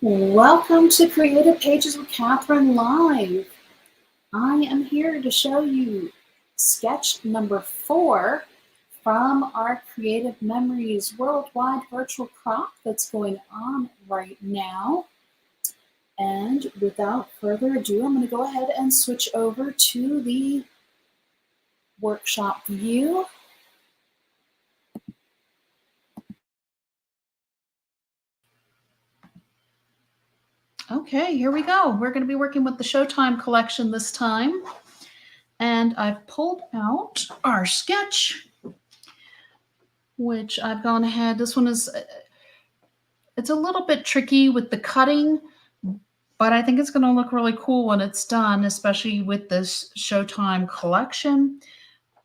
Welcome to Creative Pages with Catherine Live. I am here to show you sketch number 4 from our Creative Memories Worldwide Virtual Crop that's going on right now. And without further ado, I'm going to go ahead and switch over to the workshop view. Okay, here we go. We're going to be working with the Showtime collection this time. And I've pulled out our sketch, which I've gone ahead. This one is, it's a little bit tricky with the cutting, but I think it's going to look really cool when it's done, especially with this Showtime collection.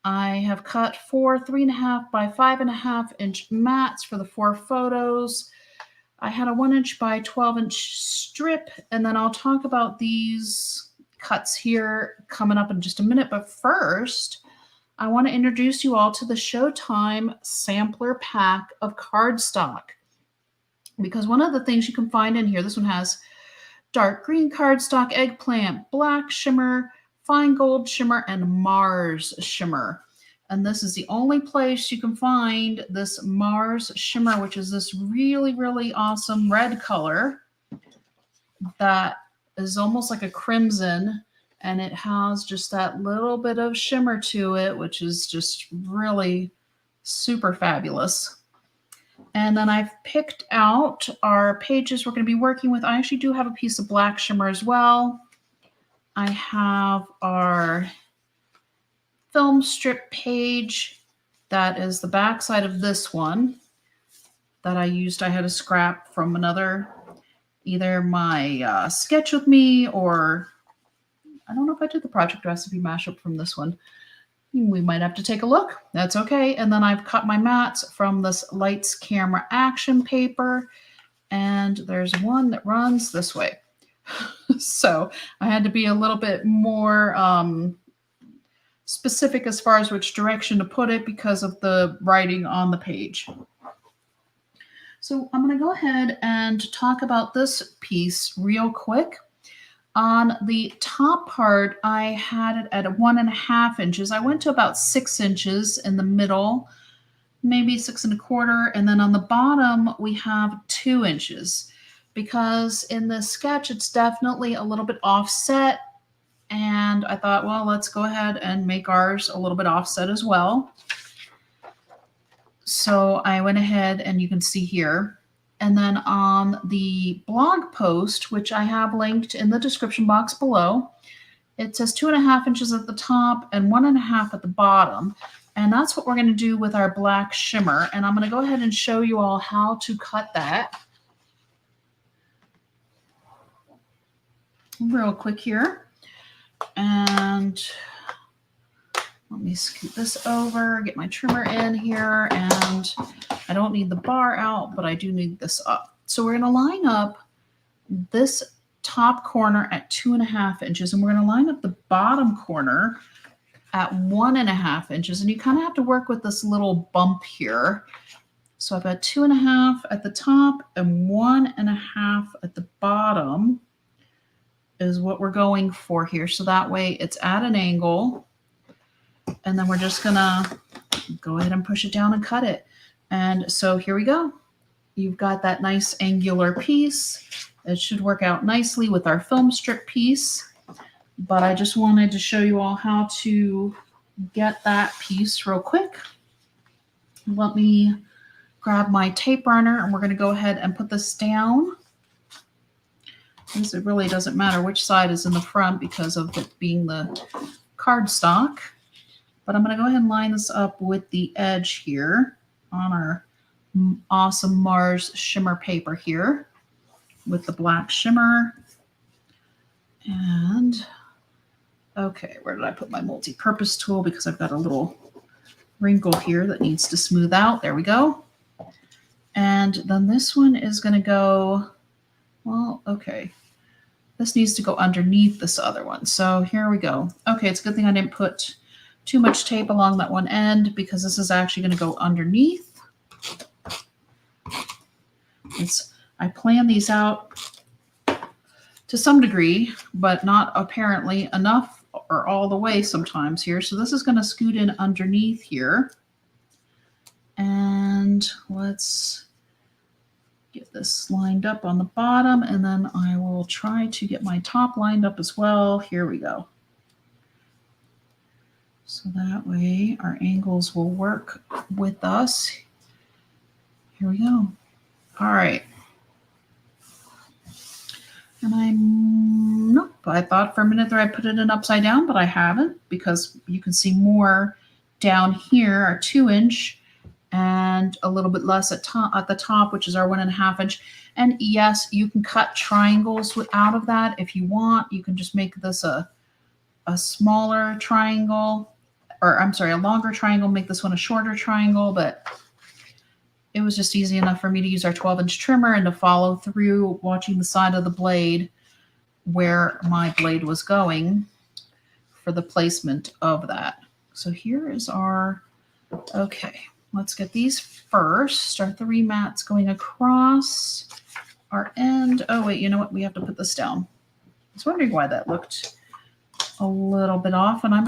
I have cut 4 3.5 by 5.5 inch mats for the 4 photos. I had a 1 inch by 12 inch strip, and then I'll talk about these cuts here coming up in just a minute. But first, I want to introduce you all to the Showtime sampler pack of cardstock. Because one of the things you can find in here, this one has dark green cardstock, eggplant, black shimmer, fine gold shimmer, and Mars shimmer. And this is the only place you can find this Mars shimmer, which is this really, really awesome red color that is almost like a crimson. And it has just that little bit of shimmer to it, which is just really super fabulous. And then I've picked out our pages we're going to be working with. I actually do have a piece of black shimmer as well. I have our film strip page. That is the back side of this one that I used. I had a scrap from another, either my sketch with me, or I don't know if I did the project recipe mashup from this one. We might have to take a look. That's okay. And then I've cut my mats from this Lights Camera Action paper. And there's one that runs this way. So I had to be a little bit more specific as far as which direction to put it because of the writing on the page. So I'm going to go ahead and talk about this piece real quick. On the top part, I had it at 1.5 inches. I went to about 6 inches in the middle, maybe 6 1/4. And then on the bottom, we have 2 inches because in this sketch, it's definitely a little bit offset. And I thought, well, let's go ahead and make ours a little bit offset as well. So I went ahead, and you can see here. And then on the blog post, which I have linked in the description box below, it says 2.5 inches at the top and 1.5 at the bottom. And that's what we're going to do with our black shimmer. And I'm going to go ahead and show you all how to cut that real quick here. And let me scoot this over, get my trimmer in here, and I don't need the bar out, but I do need this up. So we're going to line up this top corner at 2.5 inches, and we're going to line up the bottom corner at 1.5 inches. And you kind of have to work with this little bump here. So I've got 2.5 at the top and 1.5 at the bottom is what we're going for here. So that way it's at an angle. And then we're just going to go ahead and push it down and cut it. And so here we go. You've got that nice angular piece. It should work out nicely with our film strip piece. But I just wanted to show you all how to get that piece real quick. Let me grab my tape runner, and we're going to go ahead and put this down. Because it really doesn't matter which side is in the front because of it being the cardstock. But I'm going to go ahead and line this up with the edge here on our awesome Mars shimmer paper here with the black shimmer. And okay, where did I put my multi-purpose tool? Because I've got a little wrinkle here that needs to smooth out. There we go. And then this one is going to go, well, okay. This needs to go underneath this other one. So here we go. Okay, it's a good thing I didn't put too much tape along that one end because this is actually going to go underneath. I plan these out to some degree, but not apparently enough or all the way sometimes here. So this is going to scoot in underneath here. And let's get this lined up on the bottom, and then I will try to get my top lined up as well. Here we go. So that way our angles will work with us. Here we go. All right. And nope, I thought for a minute there I put it in upside down, but I haven't, because you can see more down here, our 2-inch, and a little bit less at the top, which is our 1.5 inch. And yes, you can cut triangles out of that if you want. You can just make this a smaller triangle, or I'm sorry, a longer triangle, make this one a shorter triangle, but it was just easy enough for me to use our 12-inch trimmer and to follow through watching the side of the blade where my blade was going for the placement of that. So here is our, okay. Let's get these first. Start the remats going across our end. Oh, wait, you know what? We have to put this down. I was wondering why that looked a little bit off, and I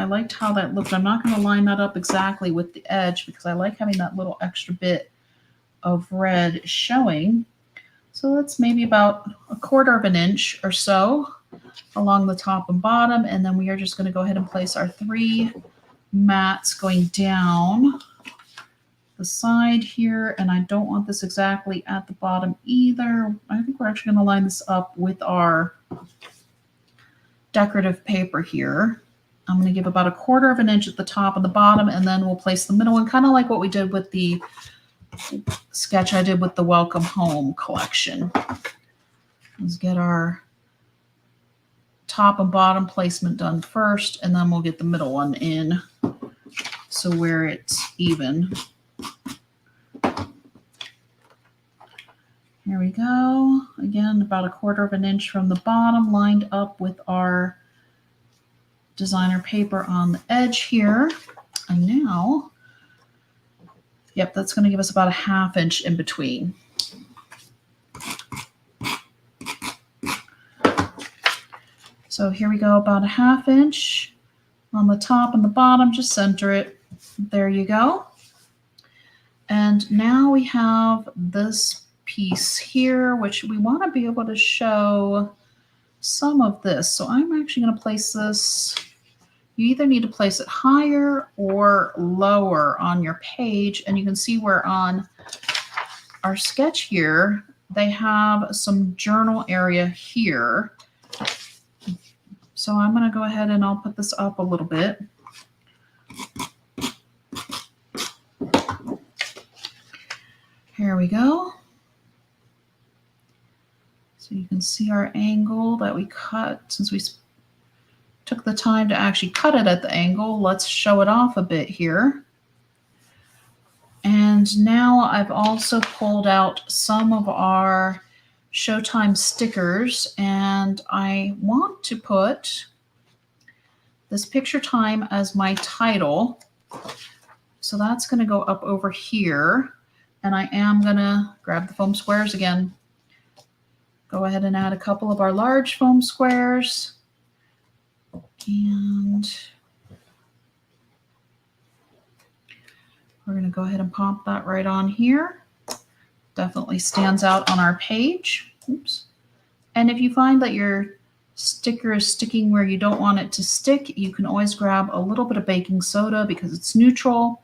liked how that looked. I'm not going to line that up exactly with the edge because I like having that little extra bit of red showing. So that's maybe about 1/4 inch or so along the top and bottom, and then we are just going to go ahead and place our 3 mats going down the side here, and I don't want this exactly at the bottom either. I think we're actually going to line this up with our decorative paper here. I'm going to give about 1/4 inch at the top and the bottom, and then we'll place the middle one, kind of like what we did with the sketch I did with the Welcome Home collection. Let's get our top and bottom placement done first, and then we'll get the middle one in so where it's even. Here we go. Again, about 1/4 inch from the bottom, lined up with our designer paper on the edge here. And now, yep, that's going to give us about 1/2 inch in between. So here we go, about 1/2 inch on the top and the bottom, just center it. There you go. And now we have this piece here, which we want to be able to show some of this. So I'm actually going to place this, you either need to place it higher or lower on your page. And you can see where on our sketch here, they have some journal area here. So I'm going to go ahead and I'll put this up a little bit. Here we go. So you can see our angle that we cut. Since we took the time to actually cut it at the angle, let's show it off a bit here. And now I've also pulled out some of our Showtime stickers, and I want to put this picture time as my title. So that's going to go up over here. And I am going to grab the foam squares again. Go ahead and add a couple of our large foam squares. And we're going to go ahead and pop that right on here. Definitely stands out on our page. Oops. And if you find that your sticker is sticking where you don't want it to stick, you can always grab a little bit of baking soda because it's neutral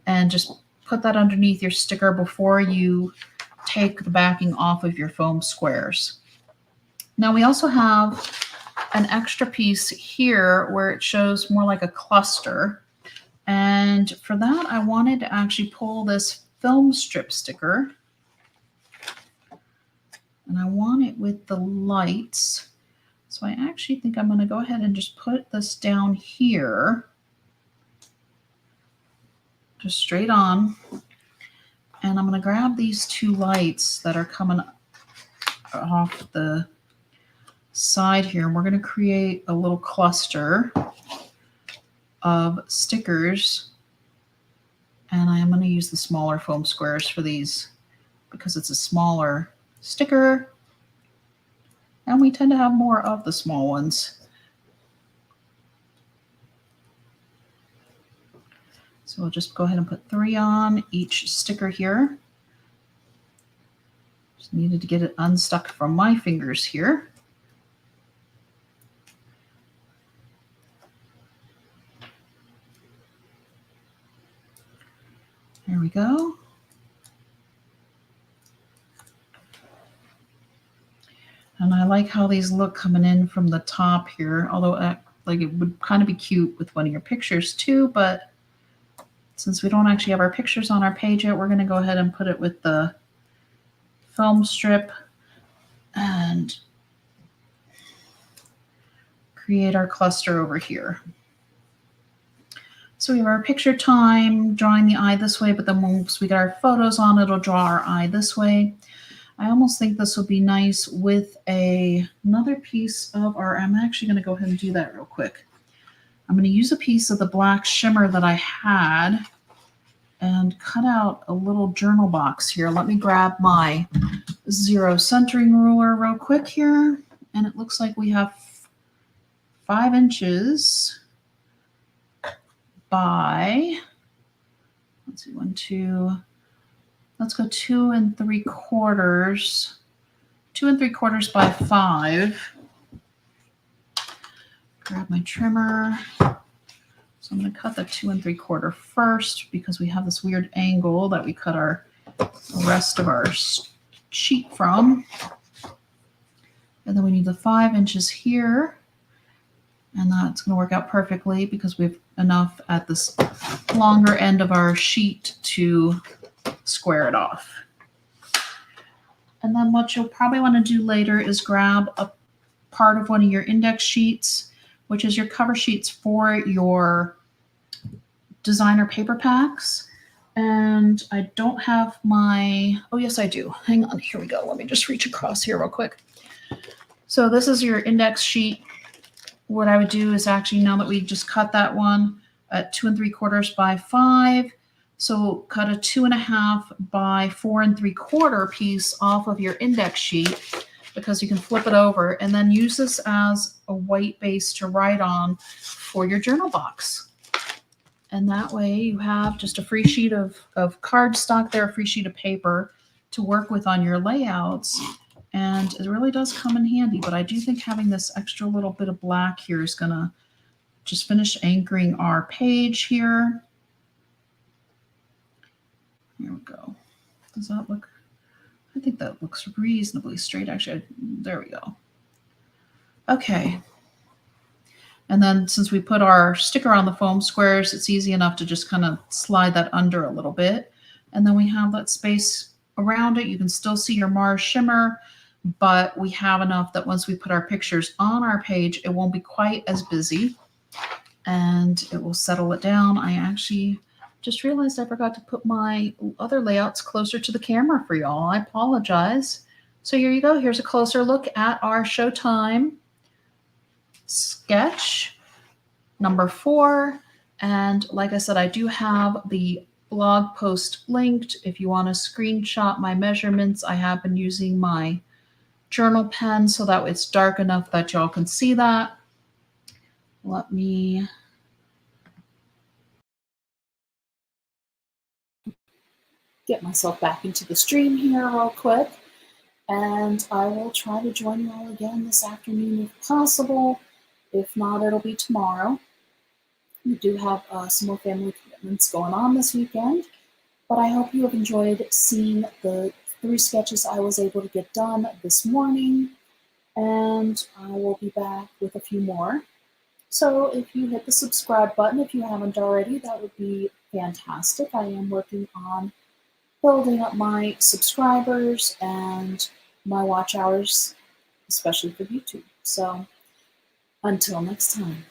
and just put that underneath your sticker before you take the backing off of your foam squares. Now we also have an extra piece here where it shows more like a cluster. And for that, I wanted to actually pull this film strip sticker. And I want it with the lights. So I actually think I'm going to go ahead and just put this down here. Just straight on. And I'm going to grab these 2 lights that are coming off the side here. And we're going to create a little cluster of stickers. And I am going to use the smaller foam squares for these because it's a smaller sticker. And we tend to have more of the small ones. So we'll just go ahead and put 3 on each sticker here. Just needed to get it unstuck from my fingers here. There we go. And I like how these look coming in from the top here, although like it would kind of be cute with one of your pictures too, but since we don't actually have our pictures on our page yet, we're going to go ahead and put it with the film strip and create our cluster over here. So we have our picture time, drawing the eye this way, but then once we get our photos on, it'll draw our eye this way. I almost think this would be nice with another piece of our, I'm actually going to go ahead and do that real quick. I'm going to use a piece of the black shimmer that I had and cut out a little journal box here. Let me grab my 0 centering ruler real quick here. And it looks like we have 5 inches by, let's see, 1, 2, let's go 2 3/4, 2 3/4 by 5. Grab my trimmer. So I'm going to cut the 2 3/4 first because we have this weird angle that we cut the rest of our sheet from. And then we need the 5 inches here. And that's going to work out perfectly because we have enough at this longer end of our sheet to square it off. And then what you'll probably want to do later is grab a part of one of your index sheets, which is your cover sheets for your designer paper packs. And I don't have my, oh yes I do. Hang on, here we go. Let me just reach across here real quick. So this is your index sheet. What I would do is actually, now that we just cut that one at 2 3/4 by 5, so cut a 2 1/2 by 4 3/4 piece off of your index sheet, because you can flip it over and then use this as a white base to write on for your journal box. And that way you have just a free sheet of cardstock there, a free sheet of paper to work with on your layouts. And it really does come in handy, but I do think having this extra little bit of black here is going to just finish anchoring our page here. Here we go. Does that look? I think that looks reasonably straight. Actually, there we go. Okay. And then since we put our sticker on the foam squares, it's easy enough to just kind of slide that under a little bit. And then we have that space around it. You can still see your Mars shimmer, but we have enough that once we put our pictures on our page, it won't be quite as busy and it will settle it down. I actually just realized I forgot to put my other layouts closer to the camera for y'all. I apologize. So here you go. Here's a closer look at our Showtime sketch number 4. And like I said, I do have the blog post linked. If you want to screenshot my measurements, I have been using my journal pen so that it's dark enough that y'all can see that. Let me get myself back into the stream here real quick, and I will try to join you all again this afternoon if possible. If not, it'll be tomorrow. We do have some more family commitments going on this weekend, but I hope you have enjoyed seeing the 3 sketches I was able to get done this morning, and I will be back with a few more. So if you hit the subscribe button, if you haven't already, that would be fantastic. I am working on building up my subscribers and my watch hours, especially for YouTube. So until next time.